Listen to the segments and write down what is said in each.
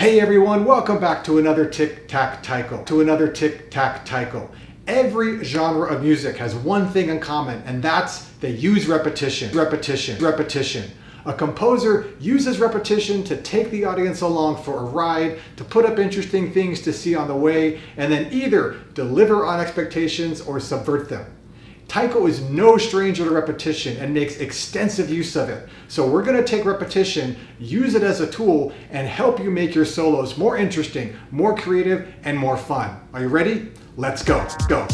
Hey everyone, welcome back to another Tic-Tac Taiko. Every genre of music has one thing in common, and that's they use repetition. A composer uses repetition to take the audience along for a ride, to put up interesting things to see on the way, and then either deliver on expectations or subvert them. Taiko is no stranger to repetition and makes extensive use of it. So we're going to take repetition, use it as a tool, and help you make your solos more interesting, more creative, and more fun. Are you ready? Let's go. Go.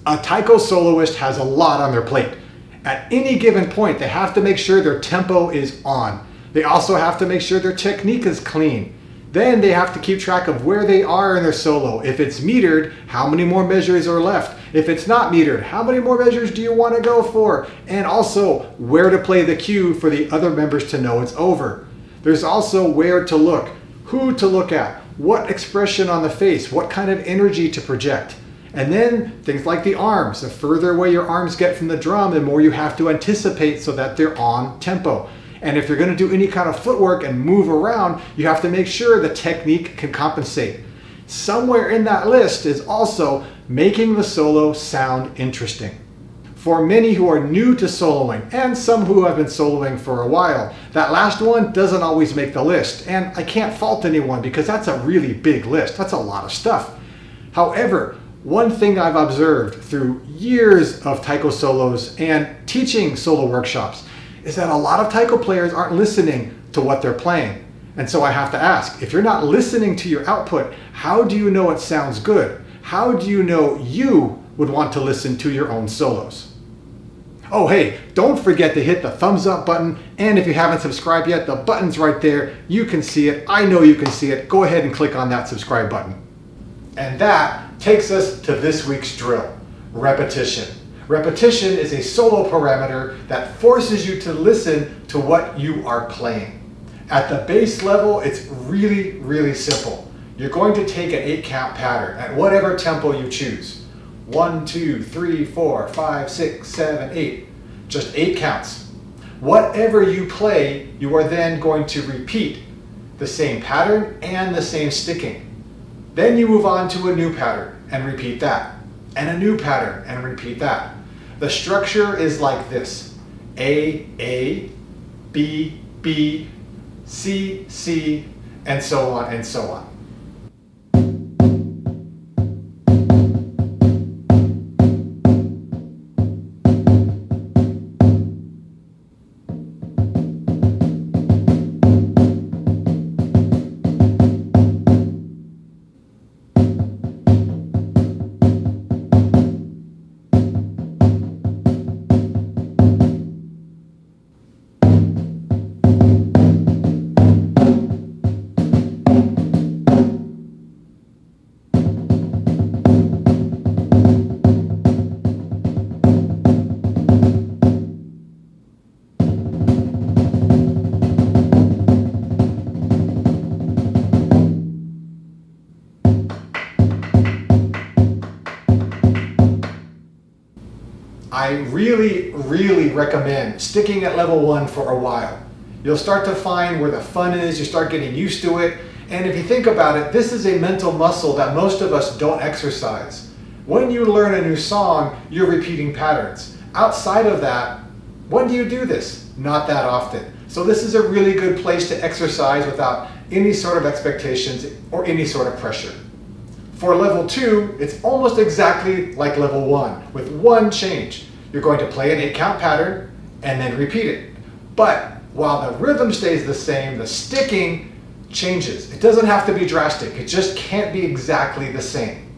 A taiko soloist has a lot on their plate. At any given point, they have to make sure their tempo is on. They also have to make sure their technique is clean. Then they have to keep track of where they are in their solo. If it's metered, how many more measures are left? If it's not metered, how many more measures do you want to go for? And also, where to play the cue for the other members to know it's over. There's also where to look, who to look at, what expression on the face, what kind of energy to project. And then things like the arms. The further away your arms get from the drum, the more you have to anticipate so that they're on tempo. And if you're going to do any kind of footwork and move around, you have to make sure the technique can compensate. Somewhere in that list is also making the solo sound interesting. For many who are new to soloing, and some who have been soloing for a while, that last one doesn't always make the list. And I can't fault anyone because that's a really big list. That's a lot of stuff. However, one thing I've observed through years of taiko solos and teaching solo workshops is that a lot of taiko players aren't listening to what they're playing. And so I have to ask, if you're not listening to your output, how do you know it sounds good? How do you know you would want to listen to your own solos? Oh, hey, don't forget to hit the thumbs up button. And if you haven't subscribed yet, the button's right there. You can see it. I know you can see it. Go ahead and click on that subscribe button. And that takes us to this week's drill, repetition. Repetition is a solo parameter that forces you to listen to what you are playing. At the base level, it's really simple. You're going to take an 8-count pattern at whatever tempo you choose. 1, 2, 3, 4, 5, 6, 7, 8. Just 8 counts. Whatever you play, you are then going to repeat the same pattern and the same sticking. Then you move on to a new pattern and repeat that, and a new pattern and repeat that. The structure is like this: A, B, B, C, C, and so on and so on. I really recommend sticking at level 1 for a while. You'll start to find where the fun is, you start getting used to it, and if you think about it, this is a mental muscle that most of us don't exercise. When you learn a new song, you're repeating patterns. Outside of that, when do you do this? Not that often. So this is a really good place to exercise without any sort of expectations or any sort of pressure. For level 2, it's almost exactly like level 1, with one change. You're going to play an 8-count pattern and then repeat it. But while the rhythm stays the same, the sticking changes. It doesn't have to be drastic. It just can't be exactly the same.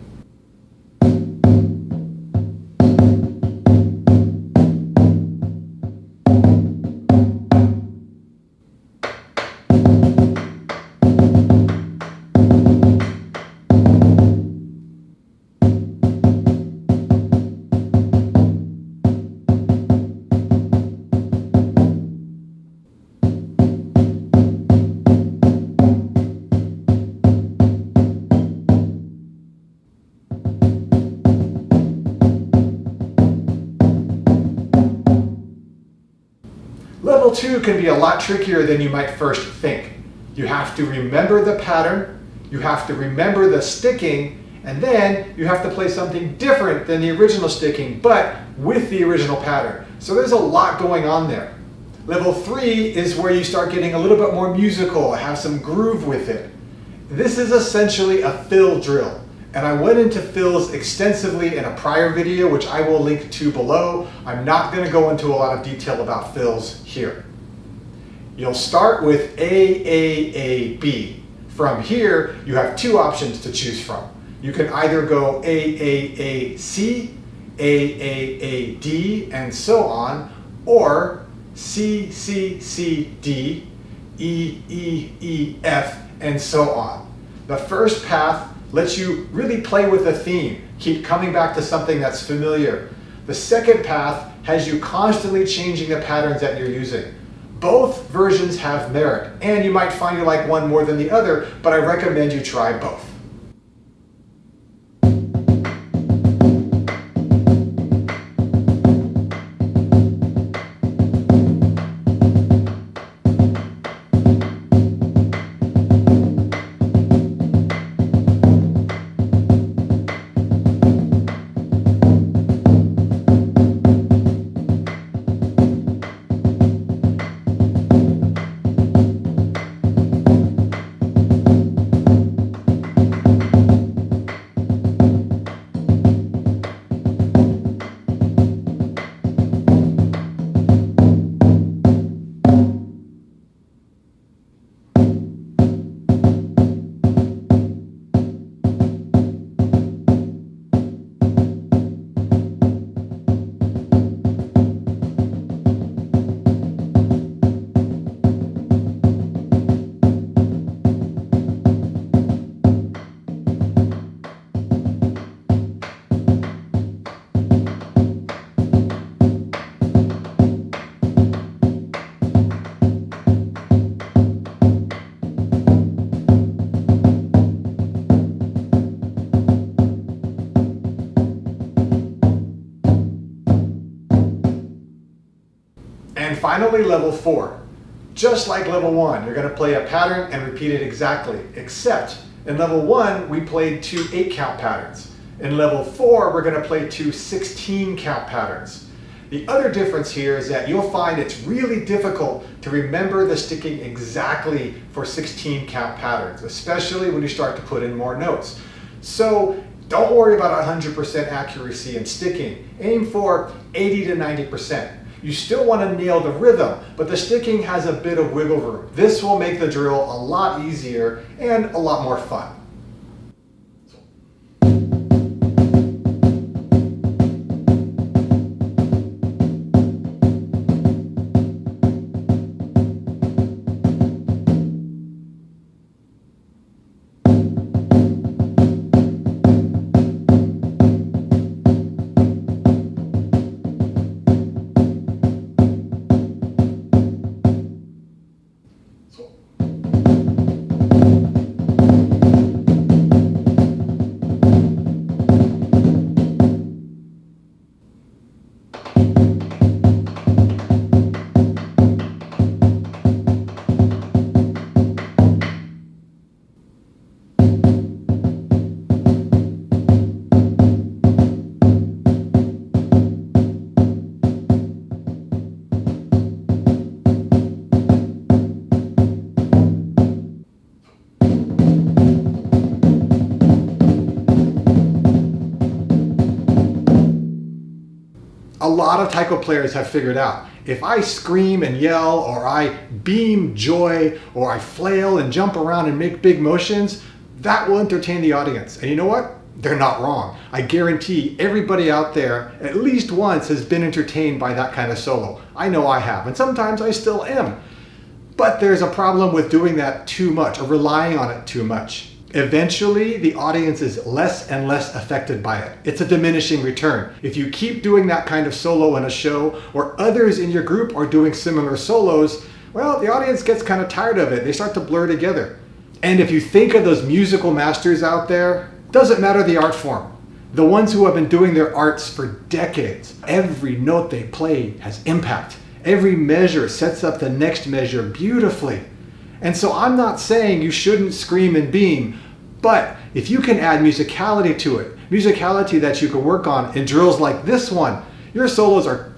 Level 2 can be a lot trickier than you might first think. You have to remember the pattern, you have to remember the sticking, and then you have to play something different than the original sticking, but with the original pattern. So there's a lot going on there. Level 3 is where you start getting a little bit more musical, have some groove with it. This is essentially a fill drill. And I went into fills extensively in a prior video, which I will link to below. I'm not going to go into a lot of detail about fills here. You'll start with AAAB. From here, you have two options to choose from. You can either go AAAC, AAAD, and so on, or CCCD, EEEF, and so on. The first path lets you really play with a theme, keep coming back to something that's familiar. The second path has you constantly changing the patterns that you're using. Both versions have merit, and you might find you like one more than the other, but I recommend you try both. And finally, level 4. Just like level 1, you're going to play a pattern and repeat it exactly, except in level 1, we played 2 8-count patterns. In level 4, we're going to play 2 16-count patterns. The other difference here is that you'll find it's really difficult to remember the sticking exactly for 16-count patterns, especially when you start to put in more notes. So don't worry about 100% accuracy in sticking. Aim for 80 to 90%. You still want to nail the rhythm, but the sticking has a bit of wiggle room. This will make the drill a lot easier and a lot more fun. A lot of taiko players have figured out, if I scream and yell, or I beam joy, or I flail and jump around and make big motions, that will entertain the audience. And you know what? They're not wrong. I guarantee everybody out there at least once has been entertained by that kind of solo. I know I have, and sometimes I still am. But there's a problem with doing that too much, or relying on it too much. Eventually, the audience is less and less affected by it. It's a diminishing return. If you keep doing that kind of solo in a show, or others in your group are doing similar solos, well, the audience gets kind of tired of it. They start to blur together. And if you think of those musical masters out there, doesn't matter the art form. The ones who have been doing their arts for decades, every note they play has impact. Every measure sets up the next measure beautifully. And so I'm not saying you shouldn't scream and beam, but if you can add musicality to it, musicality that you can work on in drills like this one, your solos are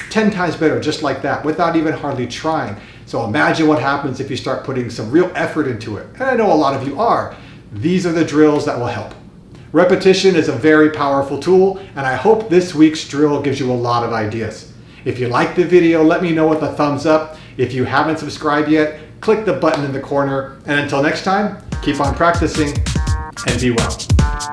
10 times better just like that without even hardly trying. So imagine what happens if you start putting some real effort into it. And I know a lot of you are. These are the drills that will help. Repetition is a very powerful tool, and I hope this week's drill gives you a lot of ideas. If you liked the video, let me know with a thumbs up. If you haven't subscribed yet, click the button in the corner. And until next time, keep on practicing and be well.